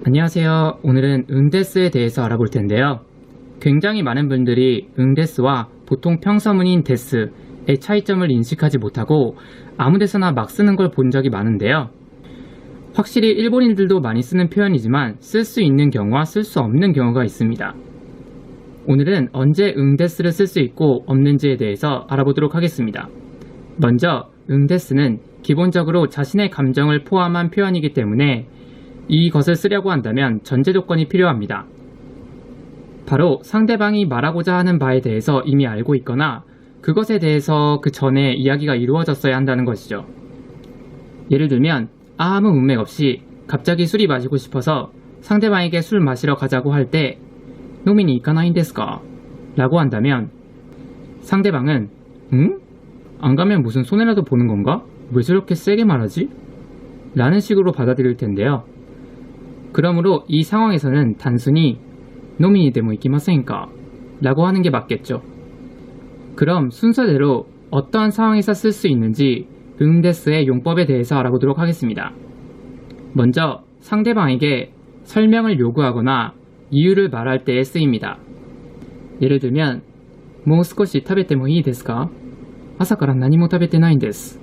안녕하세요. 오늘은 응데스에 대해서 알아볼 텐데요. 굉장히 많은 분들이 응데스와 보통 평서문인 데스의 차이점을 인식하지 못하고 아무 데서나 막 쓰는 걸 본 적이 많은데요. 확실히 일본인들도 많이 쓰는 표현이지만 쓸 수 있는 경우와 쓸 수 없는 경우가 있습니다. 오늘은 언제 응데스를 쓸 수 있고 없는지에 대해서 알아보도록 하겠습니다. 먼저 응데스는 기본적으로 자신의 감정을 포함한 표현이기 때문에 이것을 쓰려고 한다면 전제 조건이 필요합니다. 바로 상대방이 말하고자 하는 바에 대해서 이미 알고 있거나 그것에 대해서 그 전에 이야기가 이루어졌어야 한다는 것이죠. 예를 들면 아무 문맥 없이 갑자기 술이 마시고 싶어서 상대방에게 술 마시러 가자고 할 때 노미니 이카나인 데스까? 라고 한다면 상대방은 응? 안 가면 무슨 손해라도 보는 건가? 왜 저렇게 세게 말하지? 라는 식으로 받아들일 텐데요. 그러므로 이 상황에서는 단순히 노미니 데모 이키마센까? 라고 하는 게 맞겠죠. 그럼 순서대로 어떠한 상황에서 쓸 수 있는지 응데스의 용법에 대해서 알아보도록 하겠습니다. 먼저 상대방에게 설명을 요구하거나 이유를 말할 때에 쓰입니다. 예를 들면 もう少し食べてもいいですか? 朝から何も食べてないんです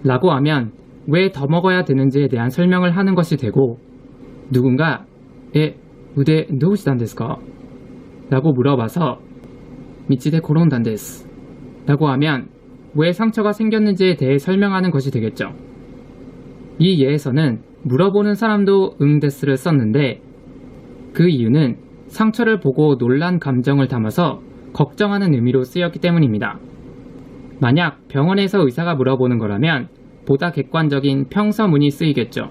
라고 하면 왜 더 먹어야 되는지에 대한 설명을 하는 것이 되고, 누군가 우대 누우시단 데스까? 라고 물어봐서 道で転んだんです 라고 하면 왜 상처가 생겼는지에 대해 설명하는 것이 되겠죠. 이 예에서는 물어보는 사람도 응데스를 썼는데 그 이유는 상처를 보고 놀란 감정을 담아서 걱정하는 의미로 쓰였기 때문입니다. 만약 병원에서 의사가 물어보는 거라면 보다 객관적인 평서문이 쓰이겠죠.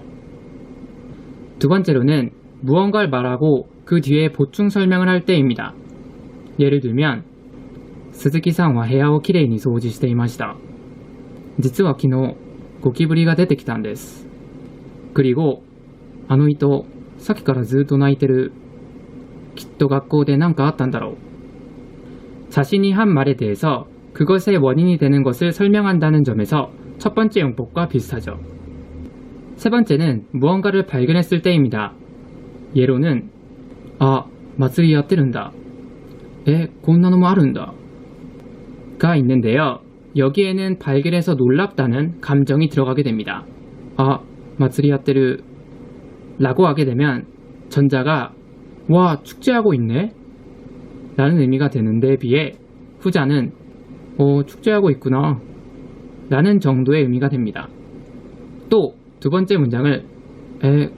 두 번째로는 무언가를 말하고 그 뒤에 보충 설명을 할 때입니다. 예를 들면 鈴木さんは部屋をきれいに掃除していました。実は昨日ゴキブリが出てきたんです。 그리고 あの糸さっきからずっと泣いてる。きっと学校で何かあったんだろう. 자신이 한 말에 대해서 그것의 원인이 되는 것을 설명한다는 점에서 첫 번째 용법과 비슷하죠. 세 번째는 무언가를 발견했을 때입니다. 예로는 あ、祭りやってるんだ. こんなのもあるんだ. 가 있는데요. 여기에는 발견해서 놀랍다는 감정이 들어가게 됩니다. あ、祭りやってる 라고 하게 되면 전자가 와, 축제하고 있네? 라는 의미가 되는데 비해 후자는 축제하고 있구나 라는 정도의 의미가 됩니다. 또 두 번째 문장을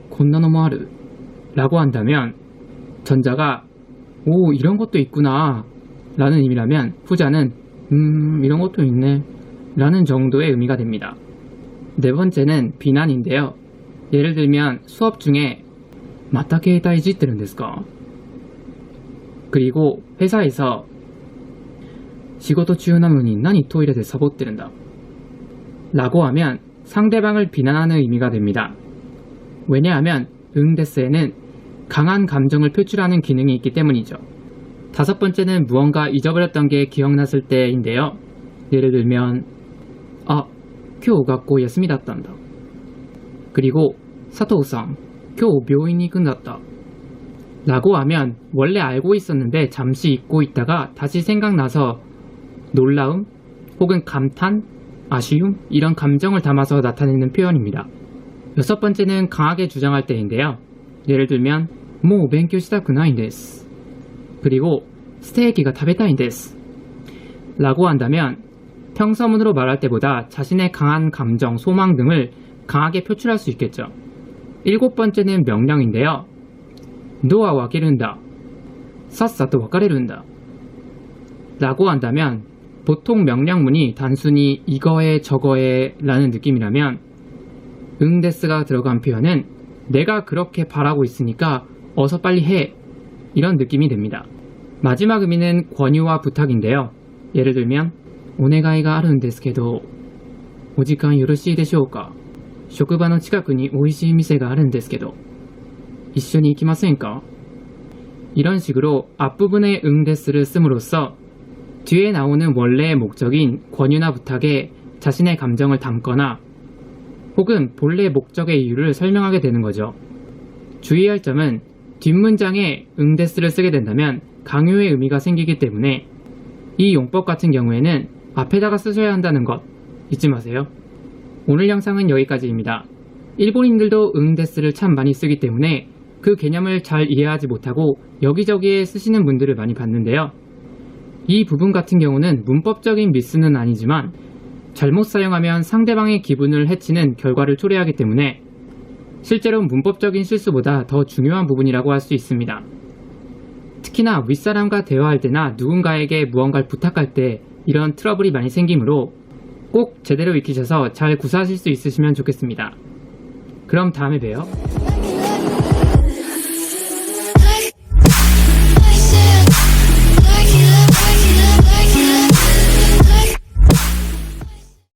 곤나노모아르 라고 한다면 전자가 오, 이런 것도 있구나 라는 의미라면 후자는 이런 것도 있네 라는 정도의 의미가 됩니다. 네 번째는 비난인데요. 예를 들면 수업 중에 また携帯いじってるんですか? 그리고 회사에서 仕事中なのに何トイレでサボってるんだ? 라고 하면 상대방을 비난하는 의미가 됩니다. 왜냐하면 응데스에는 강한 감정을 표출하는 기능이 있기 때문이죠. 다섯 번째는 무언가 잊어버렸던 게 기억났을 때인데요. 예를 들면 今日学校休みだったんだ. 그리고 佐藤さん今日病院に行くんだった. 라고 하면 원래 알고 있었는데 잠시 잊고 있다가 다시 생각나서 놀라움 혹은 감탄, 아쉬움 이런 감정을 담아서 나타내는 표현입니다. 여섯 번째는 강하게 주장할 때인데요. 예를 들면 もう勉強したくないんです. 그리고 ステーキが食べたいんです. 라고 한다면 평서문으로 말할 때보다 자신의 강한 감정, 소망 등을 강하게 표출할 수 있겠죠. 일곱 번째는 명령인데요. ドアを開けるんだ. さっさと別れるんだ. 라고 한다면 보통 명령문이 단순히 이거에 저거에 라는 느낌이라면 응데스가 들어간 표현은 내가 그렇게 바라고 있으니까 어서 빨리 해 이런 느낌이 됩니다. 마지막 의미는 권유와 부탁인데요. 예를 들면 お願いがあるんですけどお時間よろしいでしょうか? 職場の近くに美味しい店があるんですけど一緒に行きませんか? 이런 식으로 앞부분에 응데스를 씀으로써 뒤에 나오는 원래의 목적인 권유나 부탁에 자신의 감정을 담거나 혹은 본래 목적의 이유를 설명하게 되는 거죠. 주의할 점은 뒷문장에 응데스를 쓰게 된다면 강요의 의미가 생기기 때문에 이 용법 같은 경우에는 앞에다가 쓰셔야 한다는 것 잊지 마세요. 오늘 영상은 여기까지입니다. 일본인들도 응데스를 참 많이 쓰기 때문에 그 개념을 잘 이해하지 못하고 여기저기에 쓰시는 분들을 많이 봤는데요. 이 부분 같은 경우는 문법적인 미스는 아니지만 잘못 사용하면 상대방의 기분을 해치는 결과를 초래하기 때문에 실제로 문법적인 실수보다 더 중요한 부분이라고 할 수 있습니다. 특히나 윗사람과 대화할 때나 누군가에게 무언가를 부탁할 때 이런 트러블이 많이 생기므로 꼭 제대로 익히셔서 잘 구사하실 수 있으시면 좋겠습니다. 그럼 다음에 봬요.